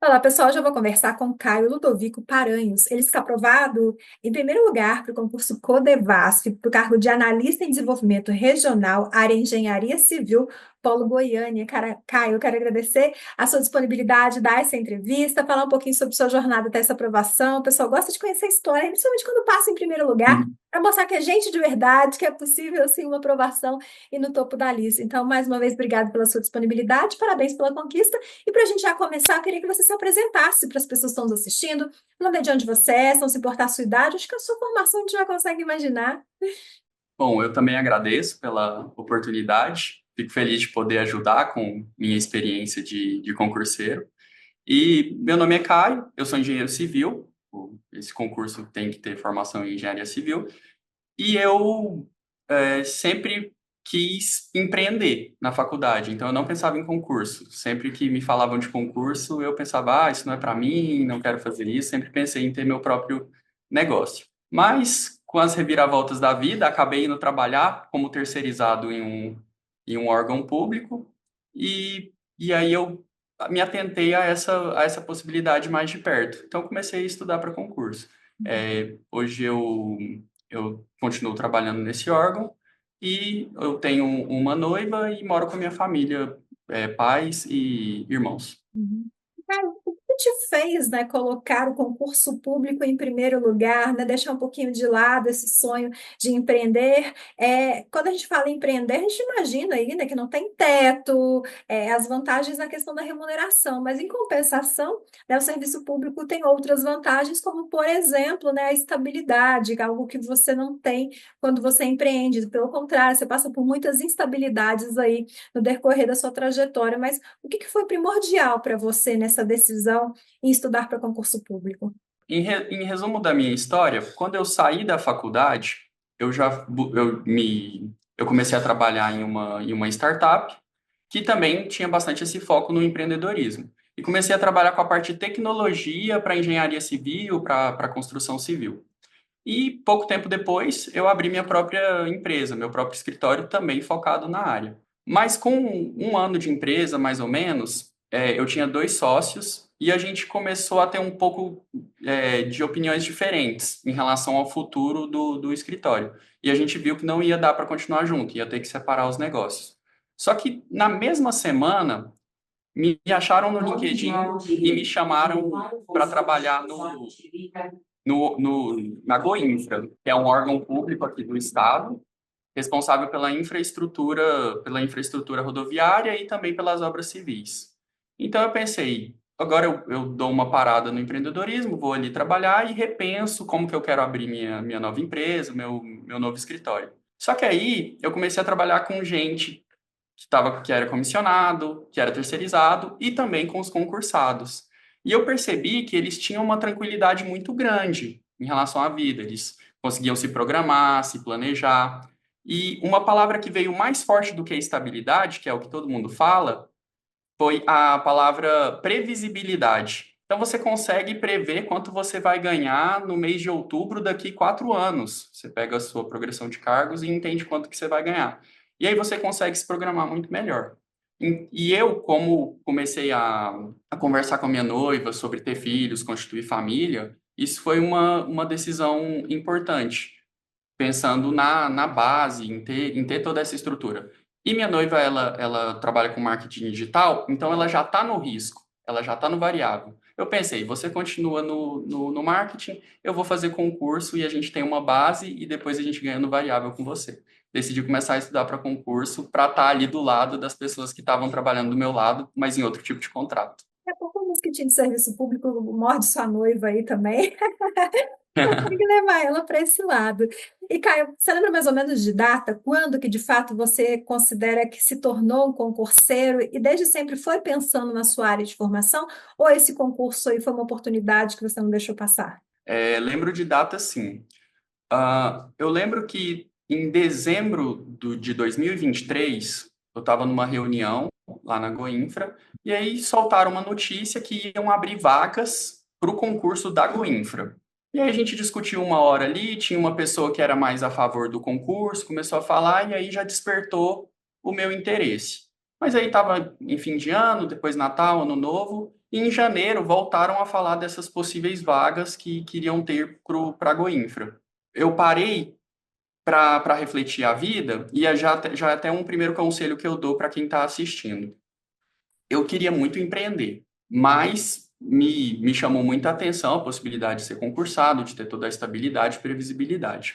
Olá, pessoal. Hoje eu vou conversar com Caio Ludovico Paranhos. Ele está aprovado em primeiro lugar para o concurso Codevasf, para o cargo de analista em desenvolvimento regional, área engenharia civil, Polo Goiânia. Caio, eu quero agradecer a sua disponibilidade, dar essa entrevista, falar um pouquinho sobre sua jornada até essa aprovação. O pessoal gosta de conhecer a história, principalmente quando passa em primeiro lugar, Uhum. para mostrar que é gente de verdade, que é possível, sim, uma aprovação e no topo da lista. Então, mais uma vez, obrigado pela sua disponibilidade, parabéns pela conquista. E para a gente já começar, eu queria que você se apresentasse para as pessoas que estão nos assistindo, não ver de onde você é, se não se importar a sua idade, acho que a sua formação a gente já consegue imaginar. Bom, eu também agradeço pela oportunidade. Fico feliz de poder ajudar com minha experiência de concurseiro. E meu nome é Caio, eu sou engenheiro civil. Esse concurso tem que ter formação em engenharia civil. E eu sempre quis empreender na faculdade, então eu não pensava em concurso. Sempre que me falavam de concurso, eu pensava, isso não é para mim, não quero fazer isso. Sempre pensei em ter meu próprio negócio. Mas, com as reviravoltas da vida, acabei indo trabalhar como terceirizado em um órgão público, e aí eu me atentei a essa possibilidade mais de perto. Então, comecei a estudar para concurso. Hoje eu continuo trabalhando nesse órgão e eu tenho uma noiva e moro com a minha família, pais e irmãos. Uhum. Cara, o que te fez, né, colocar o concurso público em primeiro lugar, né, deixar um pouquinho de lado esse sonho de empreender? Quando a gente fala em empreender, a gente imagina aí, né, que não tem teto, as vantagens na questão da remuneração, mas em compensação, né, o serviço público tem outras vantagens, como, por exemplo, né, a estabilidade, que é algo que você não tem quando você empreende. Pelo contrário, você passa por muitas instabilidades aí no decorrer da sua trajetória, mas o que que foi primordial para você nessa decisão em estudar para concurso público? Em resumo da minha história, quando eu saí da faculdade, eu comecei a trabalhar em uma startup que também tinha bastante esse foco no empreendedorismo. E comecei a trabalhar com a parte de tecnologia para engenharia civil, para construção civil. E pouco tempo depois, eu abri minha própria empresa, meu próprio escritório, também focado na área. Mas com um ano de empresa, mais ou menos, eu tinha dois sócios e a gente começou a ter um pouco, de opiniões diferentes em relação ao futuro do escritório. E a gente viu que não ia dar para continuar junto, ia ter que separar os negócios. Só que na mesma semana, me acharam no LinkedIn e me chamaram para trabalhar na Goinfra, que é um órgão público aqui do estado, responsável pela infraestrutura rodoviária e também pelas obras civis. Então eu pensei, agora eu dou uma parada no empreendedorismo, vou ali trabalhar e repenso como que eu quero abrir minha nova empresa, meu novo escritório. Só que aí eu comecei a trabalhar com gente que era comissionado, que era terceirizado e também com os concursados. E eu percebi que eles tinham uma tranquilidade muito grande em relação à vida. Eles conseguiam se programar, se planejar. E uma palavra que veio mais forte do que a estabilidade, que é o que todo mundo fala, foi a palavra previsibilidade. Então você consegue prever quanto você vai ganhar no mês de outubro daqui 4 anos. Você pega a sua progressão de cargos e entende quanto que você vai ganhar. E aí você consegue se programar muito melhor. E eu, como comecei a conversar com a minha noiva sobre ter filhos, constituir família, isso foi uma decisão importante, pensando na base, em ter toda essa estrutura. E minha noiva, ela trabalha com marketing digital, então ela já está no risco, ela já está no variável. Eu pensei, você continua no marketing, eu vou fazer concurso e a gente tem uma base e depois a gente ganha no variável com você. Decidi começar a estudar para concurso para estar ali do lado das pessoas que estavam trabalhando do meu lado, mas em outro tipo de contrato. Daqui a pouco o mosquitinho de serviço público morde sua noiva aí também. Tem que levar ela para esse lado. E, Caio, você lembra mais ou menos de data? Quando que, de fato, você considera que se tornou um concurseiro e desde sempre foi pensando na sua área de formação? Ou esse concurso aí foi uma oportunidade que você não deixou passar? Lembro de data, sim. Eu lembro que em dezembro de 2023, eu estava numa reunião lá na Goinfra, e aí soltaram uma notícia que iam abrir vagas para o concurso da Goinfra. E aí a gente discutiu uma hora ali, tinha uma pessoa que era mais a favor do concurso, começou a falar, e aí já despertou o meu interesse. Mas aí estava em fim de ano, depois Natal, Ano Novo, E em janeiro voltaram a falar dessas possíveis vagas que queriam ter para a Goinfra. Eu parei para refletir a vida e já é até um primeiro conselho que eu dou para quem está assistindo. Eu queria muito empreender, mas me chamou muita atenção a possibilidade de ser concursado, de ter toda a estabilidade e previsibilidade.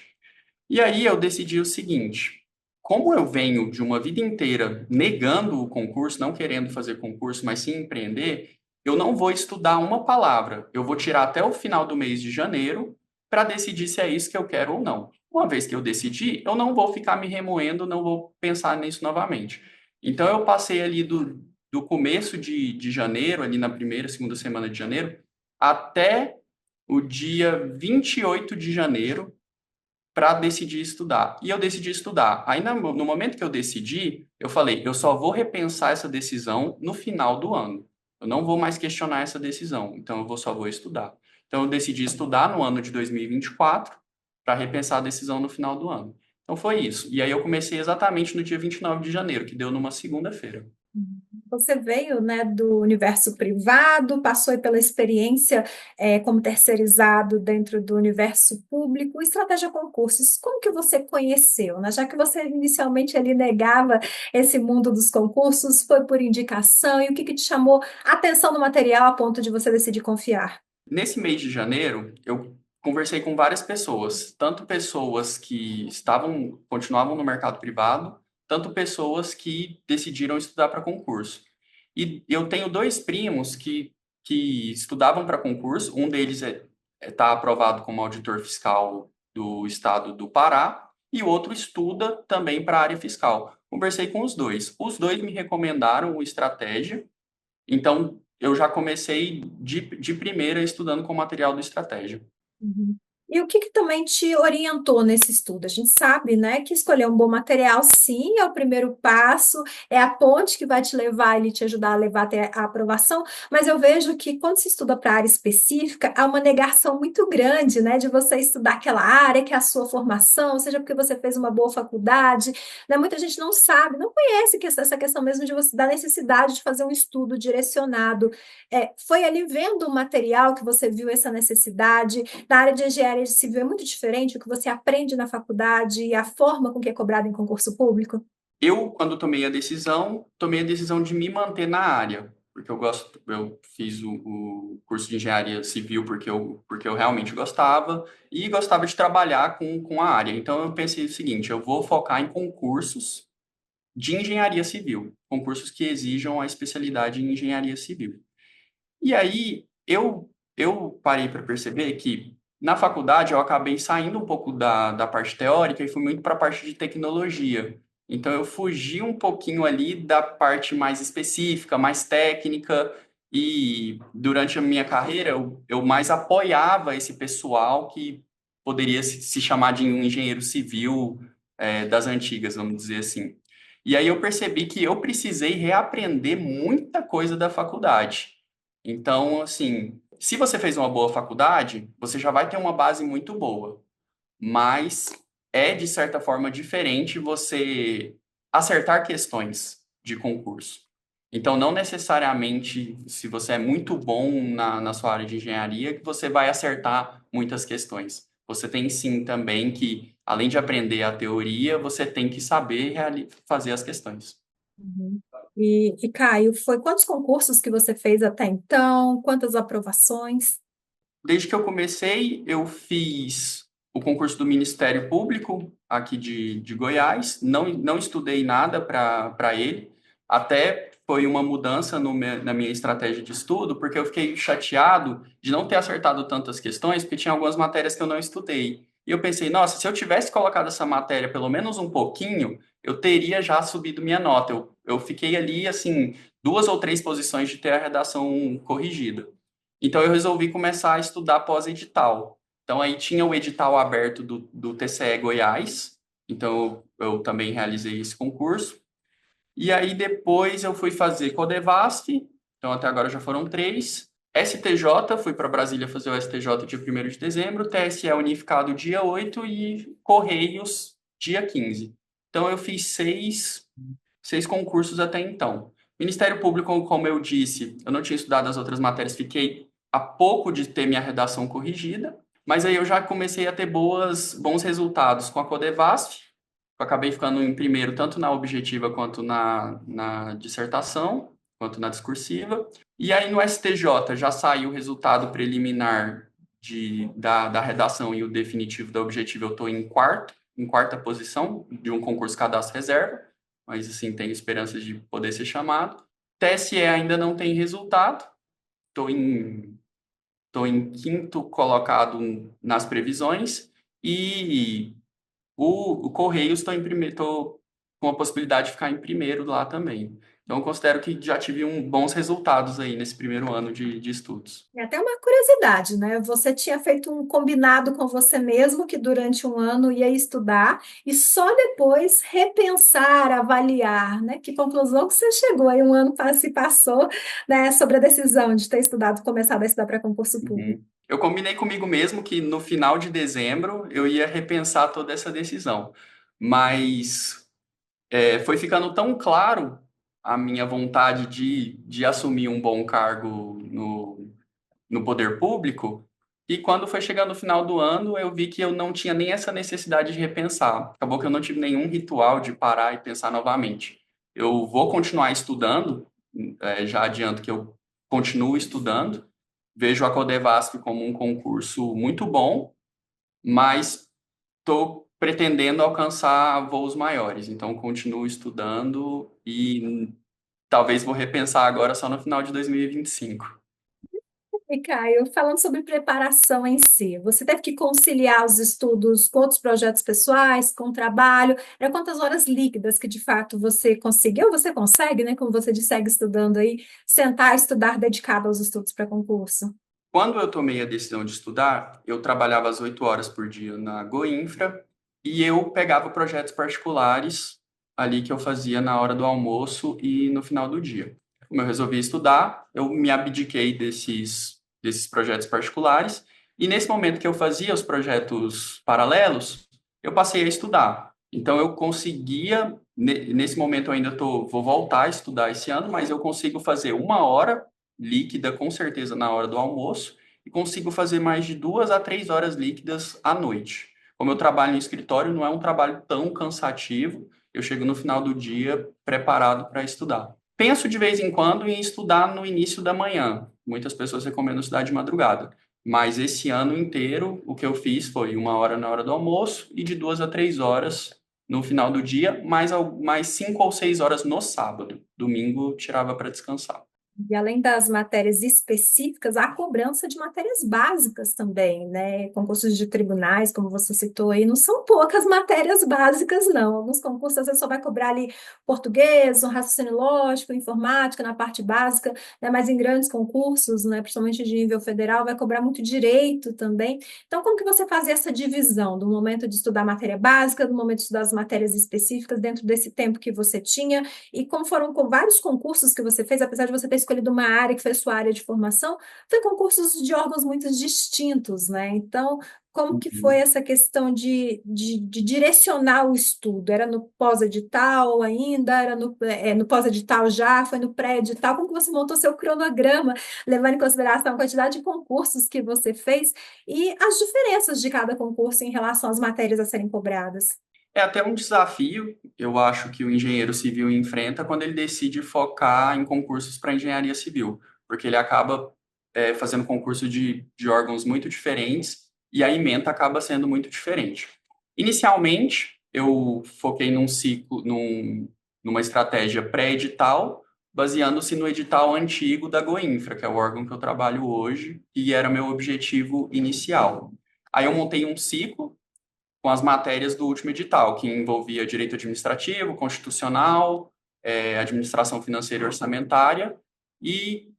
E aí eu decidi o seguinte: como eu venho de uma vida inteira negando o concurso, não querendo fazer concurso, mas sim empreender, eu não vou estudar uma palavra. Eu vou tirar até o final do mês de janeiro para decidir se é isso que eu quero ou não. Uma vez que eu decidi, eu não vou ficar me remoendo, não vou pensar nisso novamente. Então eu passei ali do começo de janeiro, ali na primeira, segunda semana de janeiro, até o dia 28 de janeiro para decidir estudar. E eu decidi estudar. Aí, no momento que eu decidi, eu falei, eu só vou repensar essa decisão no final do ano. Eu não vou mais questionar essa decisão. Então, só vou estudar. Então, eu decidi estudar no ano de 2024 para repensar a decisão no final do ano. Então, foi isso. E aí, eu comecei exatamente no dia 29 de janeiro, que deu numa segunda-feira. Você veio, né, do universo privado, passou aí pela experiência como terceirizado dentro do universo público, estratégia concursos. Como que você conheceu, né? Já que você inicialmente ali negava esse mundo dos concursos, foi por indicação e o que que te chamou a atenção no material a ponto de você decidir confiar? Nesse mês de janeiro, eu conversei com várias pessoas, tanto pessoas que continuavam no mercado privado, tanto pessoas que decidiram estudar para concurso. E eu tenho dois primos que estudavam para concurso, um deles está aprovado como auditor fiscal do estado do Pará, e o outro estuda também para a área fiscal. Conversei com os dois. Os dois me recomendaram o Estratégia, então, eu já comecei de primeira estudando com o material do Estratégia. Uhum. E o que que também te orientou nesse estudo? A gente sabe, né, que escolher um bom material, sim, é o primeiro passo, é a ponte que vai te levar e te ajudar a levar até a aprovação, mas eu vejo que quando se estuda para área específica, há uma negação muito grande, né, de você estudar aquela área que é a sua formação, seja porque você fez uma boa faculdade, né, muita gente não sabe, não conhece essa questão mesmo de você, da necessidade de fazer um estudo direcionado. Foi ali vendo o material que você viu essa necessidade. Na área de engenharia civil é muito diferente o que você aprende na faculdade e a forma com que é cobrado em concurso público? Quando tomei a decisão de me manter na área, porque eu fiz o curso de engenharia civil porque eu realmente gostava e gostava de trabalhar com a área. Então, eu pensei o seguinte, eu vou focar em concursos de engenharia civil, concursos que exijam a especialidade em engenharia civil. E aí eu parei para perceber que na faculdade eu acabei saindo um pouco da parte teórica e fui muito para a parte de tecnologia. Então eu fugi um pouquinho ali da parte mais específica, mais técnica, e durante a minha carreira eu mais apoiava esse pessoal que poderia se chamar de um engenheiro civil, das antigas, vamos dizer assim. E aí eu percebi que eu precisei reaprender muita coisa da faculdade. Então, assim, se você fez uma boa faculdade, você já vai ter uma base muito boa, mas é, de certa forma, diferente você acertar questões de concurso. Então, não necessariamente, se você é muito bom na sua área de engenharia, que você vai acertar muitas questões. Você tem sim também que, além de aprender a teoria, você tem que saber fazer as questões. Uhum. Caio, foi quantos concursos que você fez até então? Quantas aprovações? Desde que eu comecei, eu fiz o concurso do Ministério Público aqui de Goiás. Não estudei nada para ele. Até foi uma mudança na minha estratégia de estudo, porque eu fiquei chateado de não ter acertado tantas questões, porque tinha algumas matérias que eu não estudei. E eu pensei, nossa, se eu tivesse colocado essa matéria pelo menos um pouquinho, eu teria já subido minha nota. Eu fiquei ali, assim, 2 ou 3 posições de ter a redação corrigida. Então, eu resolvi começar a estudar pós-edital. Então, aí tinha o edital aberto do TCE Goiás. Então, eu também realizei esse concurso. E aí, depois, eu fui fazer Codevasf. Então, até agora já foram 3. STJ, fui para Brasília fazer o STJ dia 1º de dezembro. TSE unificado dia 8 e Correios dia 15. Então, eu fiz seis concursos até então. Ministério Público, como eu disse, eu não tinha estudado as outras matérias, fiquei a pouco de ter minha redação corrigida, mas aí eu já comecei a ter bons resultados com a Codevasf. Eu acabei ficando em primeiro tanto na objetiva quanto na dissertação, quanto na discursiva. E aí no STJ já saiu o resultado preliminar da redação e o definitivo da objetiva. Eu estou em quarta posição de um concurso cadastro reserva, mas assim, tenho esperança de poder ser chamado. TSE ainda não tem resultado, estou em, tô em quinto colocado nas previsões, e o Correios estou em primeiro, tô com a possibilidade de ficar em primeiro lá também. Então, eu considero que já tive bons resultados aí nesse primeiro ano de estudos. É até uma curiosidade, né? Você tinha feito um combinado com você mesmo que durante um ano ia estudar e só depois repensar, avaliar, né? Que conclusão que você chegou aí um ano se passou, né, sobre a decisão de ter estudado, começado a estudar para concurso público. Uhum. Eu combinei comigo mesmo que no final de dezembro eu ia repensar toda essa decisão, mas foi ficando tão claro a minha vontade de assumir um bom cargo no poder público, e quando foi chegando no final do ano, eu vi que eu não tinha nem essa necessidade de repensar. Acabou que eu não tive nenhum ritual de parar e pensar novamente. Eu vou continuar estudando, já adianto que eu continuo estudando, vejo a Codevasf como um concurso muito bom, mas estou pretendendo alcançar voos maiores, então continuo estudando e talvez vou repensar agora só no final de 2025. E Caio, falando sobre preparação em si, você teve que conciliar os estudos com outros projetos pessoais, com o trabalho. Era quantas horas líquidas que de fato você conseguiu? Você consegue, né? Como você disse, segue estudando aí, sentar, estudar dedicado aos estudos para concurso. Quando eu tomei a decisão de estudar, eu trabalhava às 8 horas por dia na Goinfra e eu pegava projetos particulares ali que eu fazia na hora do almoço e no final do dia. Como eu resolvi estudar, eu me abdiquei desses projetos particulares, e nesse momento que eu fazia os projetos paralelos, eu passei a estudar. Então eu conseguia, nesse momento eu ainda vou voltar a estudar esse ano, mas eu consigo fazer uma hora líquida, com certeza, na hora do almoço, e consigo fazer mais de 2 a 3 horas líquidas à noite. Como eu trabalho no escritório, não é um trabalho tão cansativo, eu chego no final do dia preparado para estudar. Penso de vez em quando em estudar no início da manhã. Muitas pessoas recomendam estudar de madrugada. Mas esse ano inteiro, o que eu fiz foi uma hora na hora do almoço e de 2 a 3 horas no final do dia, mais 5 ou 6 horas no sábado. Domingo tirava para descansar. E além das matérias específicas, há a cobrança de matérias básicas também, né? Concursos de tribunais, como você citou aí, não são poucas matérias básicas, não. Alguns concursos você só vai cobrar ali português, um raciocínio lógico, informática na parte básica, né? Mas em grandes concursos, né? Principalmente de nível federal, vai cobrar muito direito também. Então, como que você fazia essa divisão do momento de estudar matéria básica, do momento de estudar as matérias específicas dentro desse tempo que você tinha? E como foram com vários concursos que você fez, apesar de você ter escolhido uma área que foi sua área de formação, foi concursos de órgãos muito distintos, né? Então, como que foi Uhum. essa questão de direcionar o estudo? Era no pós-edital ainda? Era no pós-edital já? Foi no pré-edital? Como que você montou seu cronograma, levando em consideração a quantidade de concursos que você fez e as diferenças de cada concurso em relação às matérias a serem cobradas? É até um desafio, eu acho, que o engenheiro civil enfrenta quando ele decide focar em concursos para engenharia civil, porque ele acaba fazendo concurso de órgãos muito diferentes e a ementa acaba sendo muito diferente. Inicialmente, eu foquei num ciclo, numa estratégia pré-edital, baseando-se no edital antigo da Goinfra, que é o órgão que eu trabalho hoje, e era meu objetivo inicial. Aí eu montei um ciclo com as matérias do último edital, que envolvia direito administrativo, constitucional, administração financeira e orçamentária, e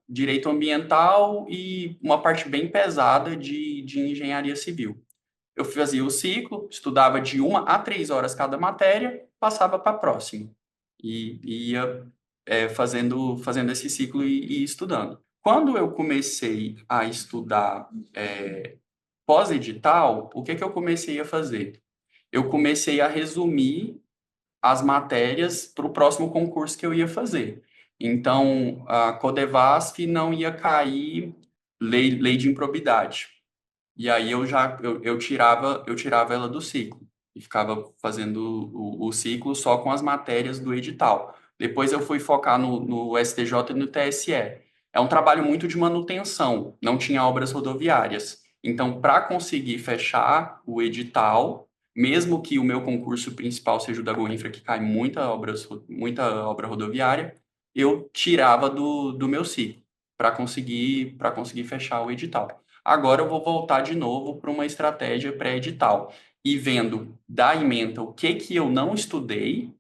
direito ambiental e uma parte bem pesada de engenharia civil. Eu fazia o ciclo, estudava de 1 a 3 horas cada matéria, passava para a próxima. E ia fazendo esse ciclo e estudando. Quando eu comecei a estudar pós-edital, o que que eu comecei a fazer? Eu comecei a resumir as matérias para o próximo concurso que eu ia fazer. Então, a Codevasf não ia cair lei de improbidade. E aí eu tirava ela do ciclo e ficava fazendo o ciclo só com as matérias do edital. Depois eu fui focar no STJ e no TSE. É um trabalho muito de manutenção, não tinha obras rodoviárias. Então, para conseguir fechar o edital, mesmo que o meu concurso principal seja o da Goinfra, que cai muita obra rodoviária, eu tirava do meu ciclo para conseguir fechar o edital. Agora eu vou voltar de novo para uma estratégia pré-edital e vendo da ementa o que que eu não estudei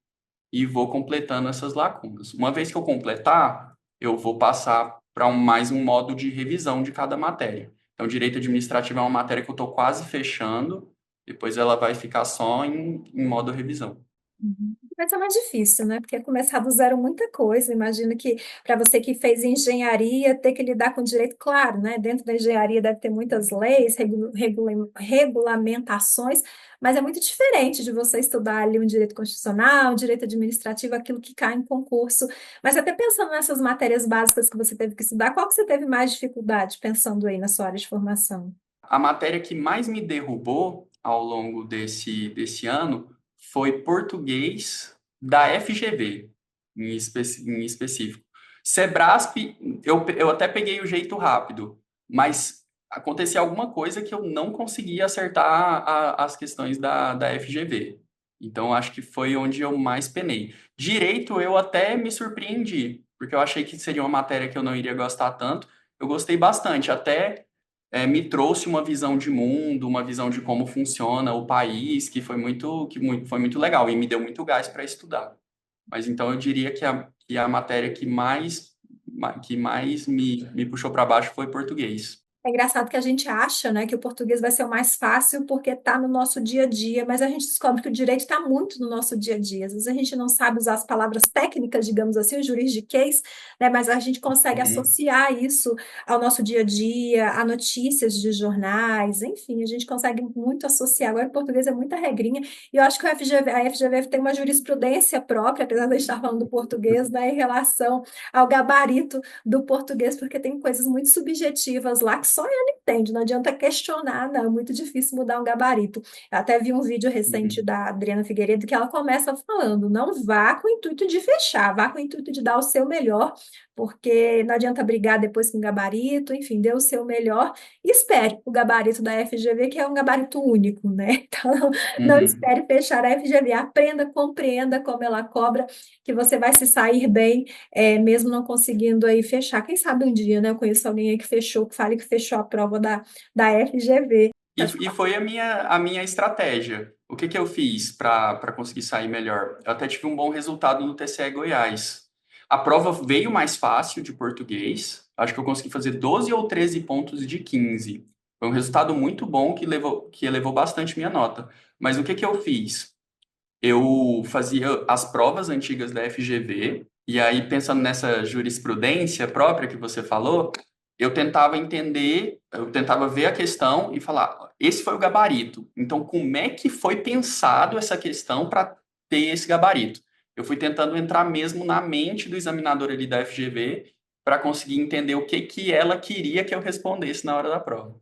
e vou completando essas lacunas. Uma vez que eu completar, eu vou passar para mais um modo de revisão de cada matéria. Então, direito administrativo é uma matéria que eu estou quase fechando, depois ela vai ficar só em modo revisão. Uhum. Vai ser mais difícil, né? Porque começar do zero muita coisa. Imagino que para você que fez engenharia, ter que lidar com direito, claro, né? Dentro da engenharia deve ter muitas leis, regulamentações, mas é muito diferente de você estudar ali um direito constitucional, um direito administrativo, aquilo que cai em concurso. Mas até pensando nessas matérias básicas que você teve que estudar, qual que você teve mais dificuldade pensando aí na sua área de formação? A matéria que mais me derrubou ao longo desse ano foi português da FGV, em específico. Sebrasp, eu até peguei o jeito rápido, mas acontecia alguma coisa que eu não conseguia acertar as questões da FGV. Então, acho que foi onde eu mais penei. Direito, eu até me surpreendi, porque eu achei que seria uma matéria que eu não iria gostar tanto. Eu gostei bastante, até me trouxe uma visão de mundo, uma visão de como funciona o país, foi muito legal e me deu muito gás para estudar. Mas então eu diria que a matéria que mais me puxou para baixo foi português. É engraçado que a gente acha, né, que o português vai ser o mais fácil porque está no nosso dia a dia, mas a gente descobre que o direito está muito no nosso dia a dia. Às vezes a gente não sabe usar as palavras técnicas, digamos assim, o juridiquês, né, mas a gente consegue Uhum, associar isso ao nosso dia a dia, a notícias de jornais, enfim, a gente consegue muito associar. Agora, o português é muita regrinha, e eu acho que a FGV tem uma jurisprudência própria, apesar de a gente estar falando do português, né, em relação ao gabarito do português, porque tem coisas muito subjetivas lá que só ele entende, não adianta questionar, não, é muito difícil mudar um gabarito. Eu até vi um vídeo recente uhum, da Adriana Figueiredo que ela começa falando: não vá com o intuito de fechar, vá com o intuito de dar o seu melhor, porque não adianta brigar depois com o gabarito, enfim, dê o seu melhor e espere o gabarito da FGV, que é um gabarito único, né? Então, não uhum. espere fechar a FGV, aprenda, compreenda como ela cobra, que você vai se sair bem mesmo não conseguindo aí fechar. Quem sabe um dia, né? Eu conheço alguém aí que fechou, que fale que fechou a prova da FGV. E foi a minha estratégia. O que que eu fiz para conseguir sair melhor? Eu até tive um bom resultado no TCE Goiás. A prova veio mais fácil de português. Acho que eu consegui fazer 12 ou 13 pontos de 15. Foi um resultado muito bom que elevou bastante minha nota. Mas o que que eu fiz? Eu fazia as provas antigas da FGV, e aí, pensando nessa jurisprudência própria que você falou, eu tentava ver a questão e falar: esse foi o gabarito. Então, como é que foi pensado essa questão para ter esse gabarito? Eu fui tentando entrar mesmo na mente do examinador ali da FGV para conseguir entender o que que ela queria que eu respondesse na hora da prova.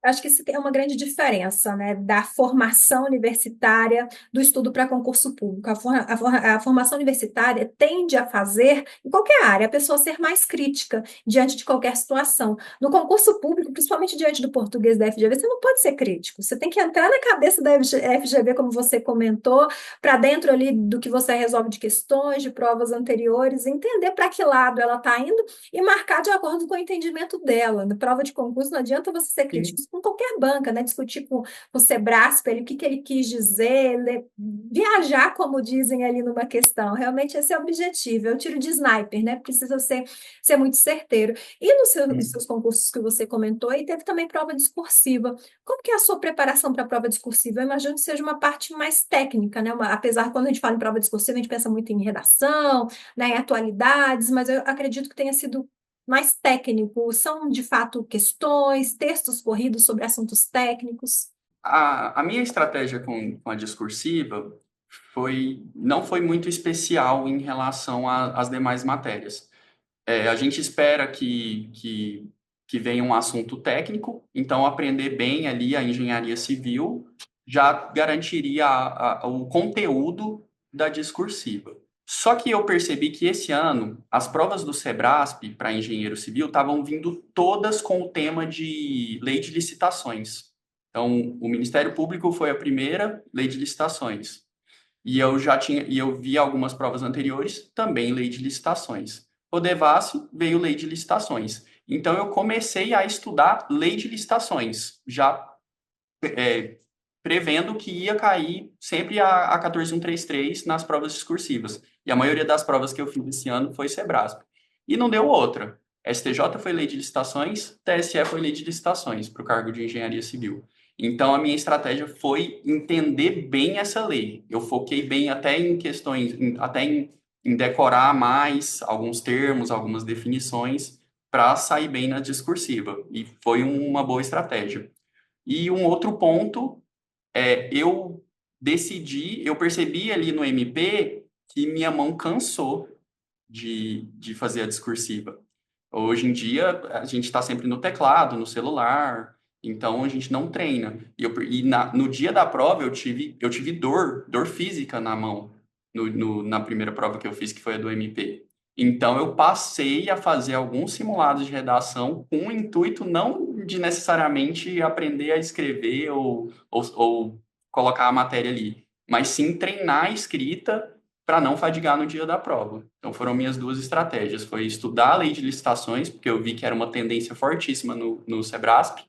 Acho que isso é uma grande diferença, né, da formação universitária do estudo para concurso público. A formação universitária tende a fazer, em qualquer área, a pessoa ser mais crítica diante de qualquer situação. No concurso público, principalmente diante do português da FGV, você não pode ser crítico. Você tem que entrar na cabeça da FGV, como você comentou, para dentro ali do que você resolve de questões, de provas anteriores, entender para que lado ela está indo e marcar de acordo com o entendimento dela. Na prova de concurso, não adianta você ser crítico Sim. com qualquer banca, né? Discutir com o Sebrasp, ele, o que, que ele quis dizer, viajar, como dizem ali numa questão. Realmente esse é o objetivo, é o tiro de sniper, né? Precisa ser muito certeiro. E nos seus concursos que você comentou, aí teve também prova discursiva. Como que é a sua preparação para a prova discursiva? Eu imagino que seja uma parte mais técnica, né? Apesar que quando a gente fala em prova discursiva, a gente pensa muito em redação, né, em atualidades, mas eu acredito que tenha sido mais técnico. São, de fato, questões, textos corridos sobre assuntos técnicos. A minha estratégia com a discursiva não foi muito especial em relação às demais matérias. A gente espera que venha um assunto técnico, então aprender bem ali a engenharia civil já garantiria o conteúdo da discursiva. Só que eu percebi que esse ano as provas do Sebrasp para engenheiro civil estavam vindo todas com o tema de lei de licitações. Então, o Ministério Público foi a primeira lei de licitações. E eu vi algumas provas anteriores, também lei de licitações. O Devassi veio lei de licitações. Então eu comecei a estudar lei de licitações, já é, prevendo que ia cair sempre a 14133 nas provas discursivas. E a maioria das provas que eu fiz esse ano foi Sebrasp. E não deu outra. STJ foi lei de licitações, TSE foi lei de licitações para o cargo de engenharia civil. Então, a minha estratégia foi entender bem essa lei. Eu foquei bem até em questões, em decorar mais alguns termos, algumas definições, para sair bem na discursiva. E foi uma boa estratégia. E um outro ponto eu percebi ali no MP que minha mão cansou de fazer a discursiva. Hoje em dia, a gente está sempre no teclado, no celular, então a gente não treina. No dia da prova, eu tive dor física na mão, na primeira prova que eu fiz, que foi a do MP. Então, eu passei a fazer alguns simulados de redação com o intuito não de necessariamente aprender a escrever ou colocar a matéria ali, mas sim treinar a escrita para não fadigar no dia da prova. Então foram minhas duas estratégias, foi estudar a lei de licitações, porque eu vi que era uma tendência fortíssima no Sebrasp,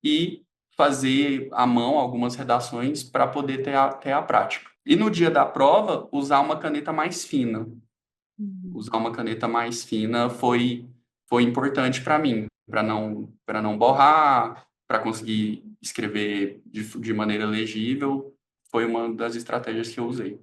e fazer à mão algumas redações para poder ter a prática. E no dia da prova, usar uma caneta mais fina. Uhum. Usar uma caneta mais fina foi importante para mim, para não borrar, para conseguir escrever de maneira legível. Foi uma das estratégias que eu usei.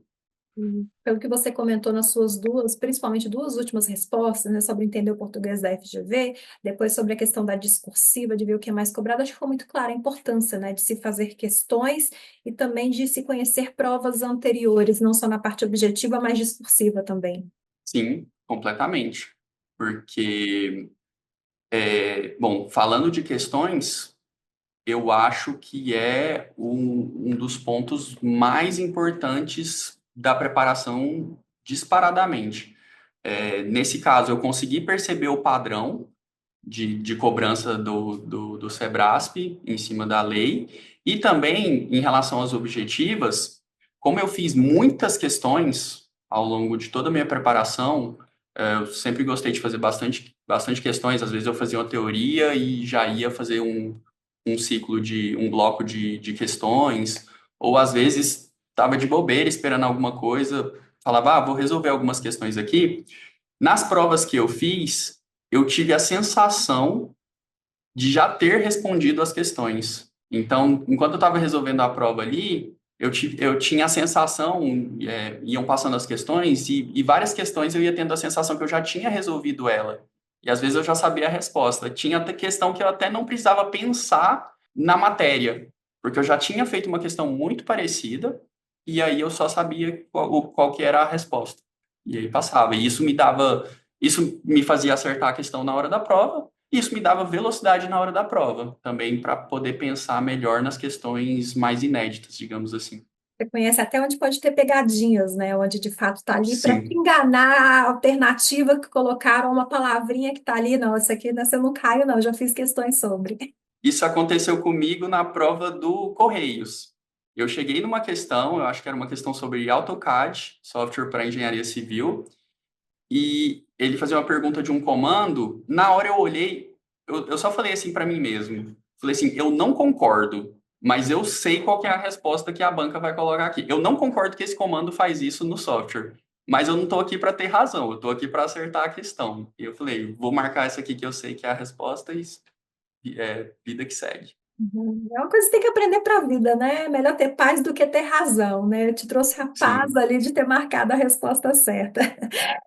Pelo que você comentou nas suas duas, principalmente duas últimas respostas, né, sobre entender o português da FGV, depois sobre a questão da discursiva, de ver o que é mais cobrado, acho que ficou muito clara a importância, né, de se fazer questões e também de se conhecer provas anteriores, não só na parte objetiva, mas discursiva também. Sim, completamente. Porque, bom, falando de questões, eu acho que é um dos pontos mais importantes da preparação disparadamente. Nesse caso, eu consegui perceber o padrão de cobrança do Sebrasp em cima da lei, e também em relação às objetivas, como eu fiz muitas questões ao longo de toda a minha preparação, eu sempre gostei de fazer bastante questões, às vezes eu fazia uma teoria e já ia fazer um bloco de questões, ou às vezes estava de bobeira esperando alguma coisa, falava, vou resolver algumas questões aqui. Nas provas que eu fiz, eu tive a sensação de já ter respondido as questões. Então, enquanto eu estava resolvendo a prova ali, eu tinha a sensação, iam passando as questões, e várias questões eu ia tendo a sensação que eu já tinha resolvido ela. E às vezes eu já sabia a resposta. Tinha até questão que eu até não precisava pensar na matéria, porque eu já tinha feito uma questão muito parecida, e aí eu só sabia qual que era a resposta. E aí passava. Isso me fazia acertar a questão na hora da prova, isso me dava velocidade na hora da prova, também para poder pensar melhor nas questões mais inéditas, digamos assim. Você conhece até onde pode ter pegadinhas, né? Onde de fato está ali para te Sim, enganar a alternativa que colocaram uma palavrinha que está ali. Não, isso aqui nessa eu não caio, não. Já fiz questões sobre. isso aconteceu comigo na prova do Correios. Eu cheguei numa questão, eu acho que era uma questão sobre AutoCAD, software para engenharia civil, e ele fazia uma pergunta de um comando. Na hora eu olhei, eu só falei assim para mim mesmo. Falei assim, eu não concordo, mas eu sei qual que é a resposta que a banca vai colocar aqui. Eu não concordo que esse comando faz isso no software, mas eu não estou aqui para ter razão, eu estou aqui para acertar a questão. E eu falei, vou marcar essa aqui que eu sei que é a resposta e vida que segue. Uhum. É uma coisa que você tem que aprender para a vida, né? É melhor ter paz do que ter razão, né? Eu te trouxe a paz Sim. ali de ter marcado a resposta certa.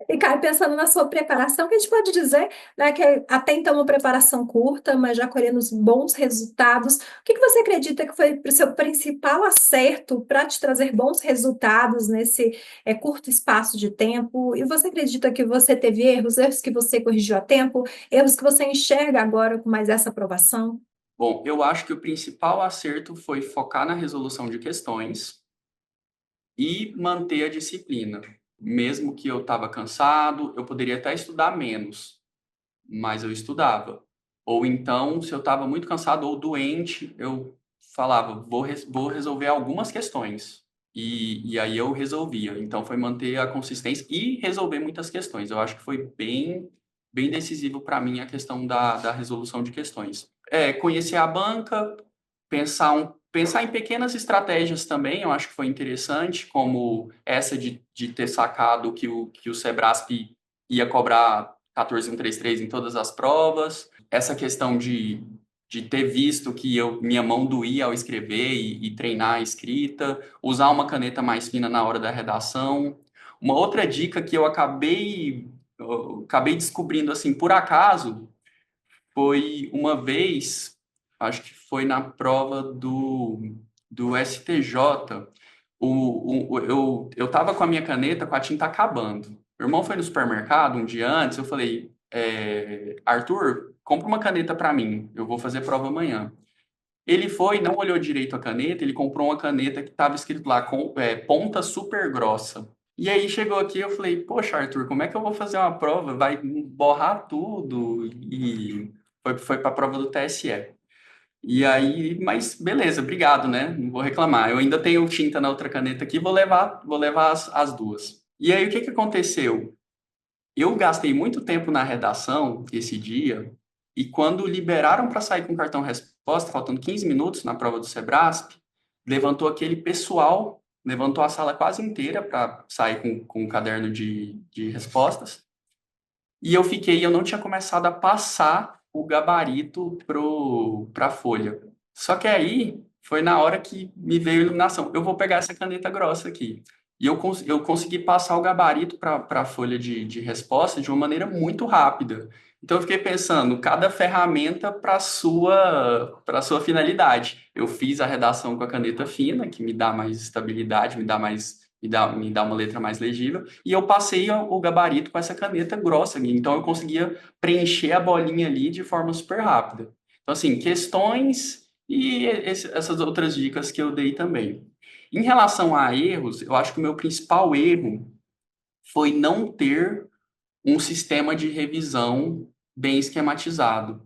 E, Caio, pensando na sua preparação, que a gente pode dizer, né, que até então uma preparação curta, mas já colhendo os bons resultados. O que que você acredita que foi o seu principal acerto para te trazer bons resultados nesse curto espaço de tempo? E você acredita que você teve erros, erros que você corrigiu a tempo, erros que você enxerga agora com mais essa aprovação? Bom, eu acho que o principal acerto foi focar na resolução de questões e manter a disciplina. Mesmo que eu estava cansado, eu poderia até estudar menos, mas eu estudava. Ou então, se eu estava muito cansado ou doente, eu falava, vou resolver algumas questões. E aí eu resolvia. Então, foi manter a consistência e resolver muitas questões. Eu acho que foi bem decisivo para mim a questão da resolução de questões. Conhecer a banca, pensar em pequenas estratégias também, eu acho que foi interessante, como essa de ter sacado que o Sebrasp ia cobrar 14.133 em todas as provas, essa questão de ter visto que minha mão doía ao escrever e treinar a escrita, usar uma caneta mais fina na hora da redação. Uma outra dica que eu acabei descobrindo assim por acaso foi uma vez, acho que foi na prova do STJ. Eu tava com a minha caneta com a tinta acabando. Meu irmão foi no supermercado um dia antes, eu falei, Arthur, compra uma caneta para mim, eu vou fazer prova amanhã. Ele foi, não olhou direito a caneta, ele comprou uma caneta que estava escrito lá, ponta super grossa. E aí chegou aqui, eu falei, poxa, Arthur, como é que eu vou fazer uma prova? Vai borrar tudo. E foi para a prova do TSE. E aí, mas beleza, obrigado, né? Não vou reclamar. Eu ainda tenho tinta na outra caneta aqui, vou levar as duas. E aí, o que que aconteceu? Eu gastei muito tempo na redação esse dia, e quando liberaram para sair com o cartão resposta, faltando 15 minutos na prova do Sebrasp, levantou aquele pessoal, levantou a sala quase inteira para sair com o caderno de respostas, e eu não tinha começado a passar o gabarito para a folha. Só que aí foi na hora que me veio a iluminação. Eu vou pegar essa caneta grossa aqui. E eu consegui passar o gabarito para a folha de resposta de uma maneira muito rápida. Então eu fiquei pensando, cada ferramenta para sua finalidade. Eu fiz a redação com a caneta fina, que me dá mais estabilidade, me dá uma letra mais legível, e eu passei o gabarito com essa caneta grossa, então eu conseguia preencher a bolinha ali de forma super rápida. Então, assim, questões e essas outras dicas que eu dei também. Em relação a erros, eu acho que o meu principal erro foi não ter um sistema de revisão bem esquematizado.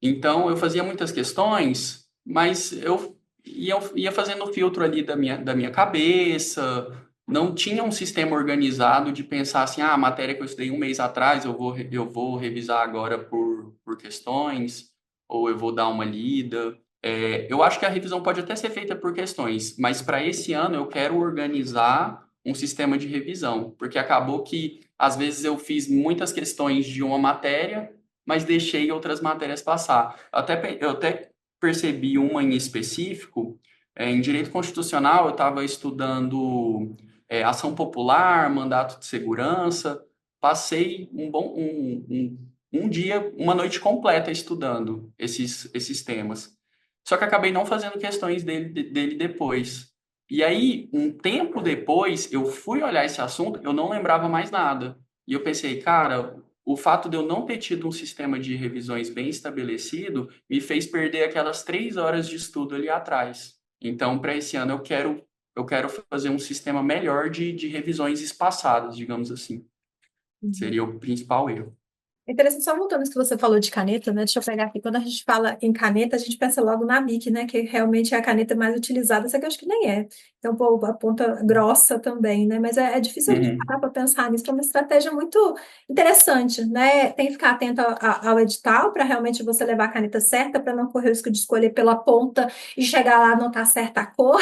Então, eu fazia muitas questões, mas eu ia fazendo o filtro ali da minha cabeça, não tinha um sistema organizado de pensar assim, a matéria que eu estudei um mês atrás, eu vou revisar agora por questões, ou eu vou dar uma lida. Eu acho que a revisão pode até ser feita por questões, mas para esse ano eu quero organizar um sistema de revisão, porque acabou que às vezes eu fiz muitas questões de uma matéria, mas deixei outras matérias passar. Eu até percebi uma em específico, em direito constitucional, eu estava estudando ação popular, mandato de segurança, passei um dia, uma noite completa estudando esses temas. Só que acabei não fazendo questões dele depois. E aí, um tempo depois, eu fui olhar esse assunto, eu não lembrava mais nada. E eu pensei, cara, o fato de eu não ter tido um sistema de revisões bem estabelecido me fez perder aquelas 3 horas de estudo ali atrás. Então, para esse ano, eu quero fazer um sistema melhor de revisões espaçadas, digamos assim. Seria o principal erro. É interessante, só voltando isso que você falou de caneta, né? Deixa eu pegar aqui. Quando a gente fala em caneta, a gente pensa logo na Bic, né? Que realmente é a caneta mais utilizada, só que eu acho que nem é. Então, pô, a ponta grossa também, né? Mas é difícil a gente Uhum. parar para pensar nisso, que é uma estratégia muito interessante, né? Tem que ficar atento ao edital para realmente você levar a caneta certa, para não correr o risco de escolher pela ponta e chegar lá não tá certa a cor.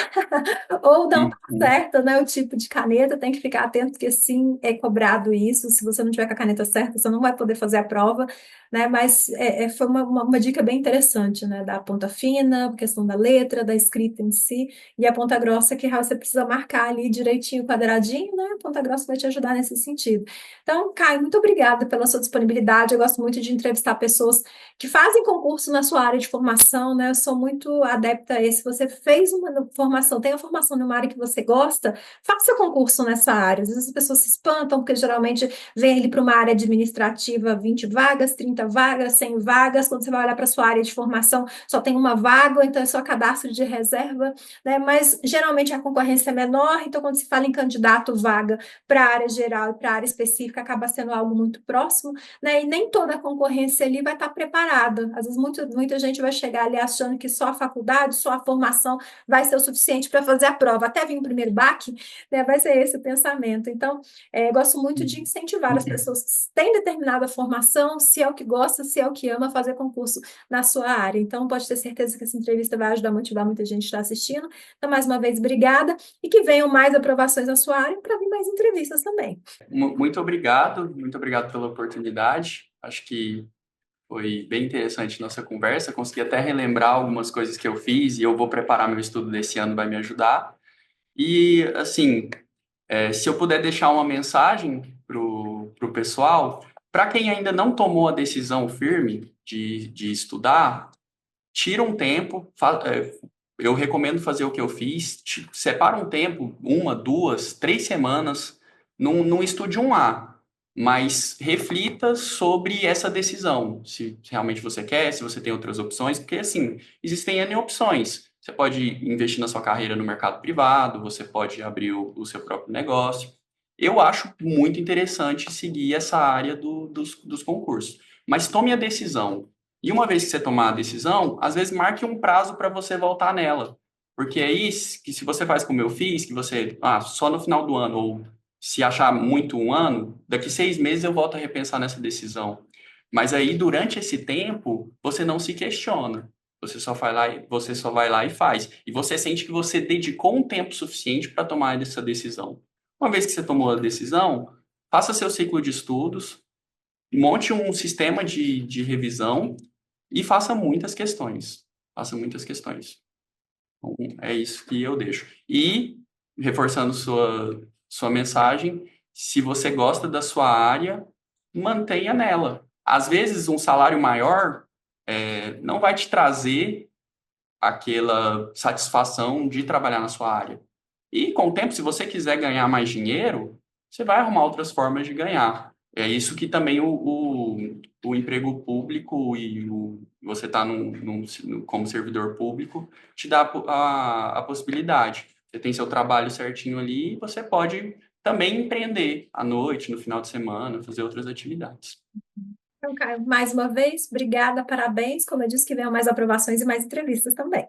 Ou não tá Uhum. certo, né? O tipo de caneta, tem que ficar atento, porque sim, é cobrado isso. Se você não tiver com a caneta certa, você não vai poder fazer fazer a prova, né? Mas foi uma dica bem interessante, né? Da ponta fina, a questão da letra, da escrita em si, e a ponta grossa que você precisa marcar ali direitinho, quadradinho, né? A ponta grossa vai te ajudar nesse sentido. Então, Caio, muito obrigada pela sua disponibilidade. Eu gosto muito de entrevistar pessoas que fazem concurso na sua área de formação, né? Eu sou muito adepta a isso. Se você fez uma formação, tem a formação numa área que você gosta, faça concurso nessa área. Às vezes as pessoas se espantam, porque geralmente vem ele para uma área administrativa, 20 vagas, 30 vagas, 100 vagas. Quando você vai olhar para a sua área de formação, só tem uma vaga, então é só cadastro de reserva, né? Mas geralmente a concorrência é menor, então quando se fala em candidato vaga para a área geral e para a área específica, acaba sendo algo muito próximo, né? E nem toda a concorrência ali vai estar preparada. Às vezes muita gente vai chegar ali achando que só a faculdade, só a formação vai ser o suficiente para fazer a prova. Até vir o primeiro baque, né? Vai ser esse o pensamento. Então, gosto muito de incentivar as pessoas que têm determinada formação, se é o que gosta, se é o que ama, fazer concurso na sua área. Então, pode ter certeza que essa entrevista vai ajudar a motivar muita gente que está assistindo. Então, mais uma vez, obrigada e que venham mais aprovações na sua área para vir mais entrevistas também. Muito obrigado pela oportunidade. Acho que foi bem interessante nossa conversa. Consegui até relembrar algumas coisas que eu fiz e eu vou preparar meu estudo desse ano, vai me ajudar. E, assim, se eu puder deixar uma mensagem pro pessoal, para quem ainda não tomou a decisão firme de estudar, tira um tempo, eu recomendo fazer o que eu fiz, separa um tempo, 1, 2, 3 semanas, não estude um A, mas reflita sobre essa decisão, se realmente você quer, se você tem outras opções, porque assim, existem N opções. Você pode investir na sua carreira no mercado privado, você pode abrir o seu próprio negócio. Eu acho muito interessante seguir essa área dos concursos, mas tome a decisão. E uma vez que você tomar a decisão, às vezes marque um prazo para você voltar nela. Porque aí, que se você faz como eu fiz, que você, só no final do ano, ou se achar muito um ano, daqui 6 meses eu volto a repensar nessa decisão. Mas aí, durante esse tempo, você não se questiona. Você só vai lá e faz. E você sente que você dedicou um tempo suficiente para tomar essa decisão. Uma vez que você tomou a decisão, faça seu ciclo de estudos, monte um sistema de revisão e faça muitas questões. Faça muitas questões. Então, é isso que eu deixo. E, reforçando sua mensagem, se você gosta da sua área, mantenha nela. Às vezes, um salário maior não vai te trazer aquela satisfação de trabalhar na sua área. E, com o tempo, se você quiser ganhar mais dinheiro, você vai arrumar outras formas de ganhar. É isso que também o emprego público e você está como servidor público te dá a possibilidade. Você tem seu trabalho certinho ali e você pode também empreender à noite, no final de semana, fazer outras atividades. Então, Caio, mais uma vez, obrigada, parabéns. Como eu disse, que venham mais aprovações e mais entrevistas também.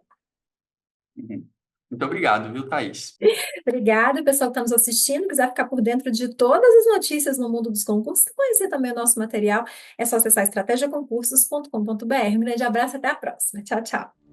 Uhum. Muito obrigado, viu, Thaís? Obrigada, pessoal que está nos assistindo. Quiser ficar por dentro de todas as notícias no mundo dos concursos, conhecer também o nosso material, é só acessar estratégiaconcursos.com.br. Um grande abraço, até a próxima. Tchau, tchau.